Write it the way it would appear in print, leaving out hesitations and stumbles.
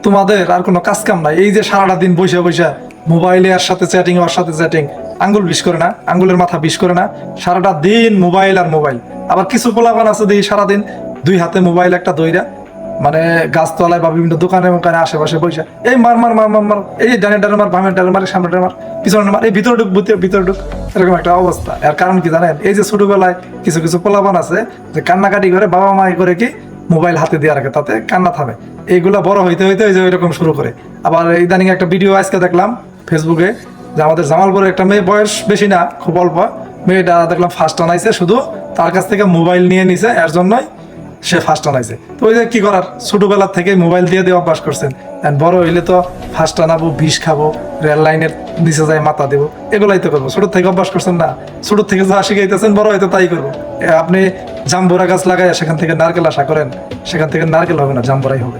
তোমাদের আর কোনো কাজ কাম নাই, এই যে সারাটা দিন বসে বসে মোবাইলে এর সাথে চ্যাটিং ওর সাথে চ্যাটিং, আঙ্গুল বিষ করে না, আঙ্গুলের মাথা বিষ করে না, সারাটা দিন মোবাইল আর মোবাইল। আবার কিছু পোলাপান আছে দেখি সারাদিন দুই হাতে মোবাইল একটা দইরা মানে গাছতলায় বা বিভিন্ন দোকানে মোকানে আশেপাশে বসে এই মার মার মার মার মার, এই ডানে ডানে মার, বামে ডানে মার, সামনে ডানে মার, পিছনে মার, এই ভিতরে ঢুক ভিতরে ঢুক, এরকম একটা অবস্থা। এর কারণ কি জানেন? এই যে ছোটবেলায় কিছু কিছু পোলাপান আছে যে কান্নাকাটি করে, বাবা মা করে কি মোবাইল হাতে দিয়ে রাখে, তাতে কান্না থামে। এইগুলা বড় হইতে হইতে ওই যে ওইরকম শুরু করে। আবার ইদানিং একটা ভিডিও আজকে দেখলাম ফেসবুকে, যে আমাদের জামালপুরে একটা মেয়ে, বয়স বেশি না, খুব অল্প, মেয়েটা দেখলাম ফার্স্ট আনাইছে, শুধু তার কাছ থেকে মোবাইল নিয়ে নিছে, এর জন্যই সে ফার্স্ট আনাইছে। তো ওই যে কি করার, ছোটবেলা থেকে মোবাইল দিয়ে দিয়ে অভ্যাস করছেন, বড় হইলে তো ফার্স্ট আনাবো, বিষ খাবো, রেল লাইনের নিচে যায় মাথা দেবো, এগুলাই তো করবো। ছোট থেকে অভ্যাস করছেন না, ছোট থেকে যা শিখাইতেছেন বড় হয়তো তাই করবো। আপনি জাম্বুরা গাছ লাগায় সেখান থেকে নারকেল আশা করেন, সেখান থেকে নারকেল হবে না, জাম্বুরাই হবে।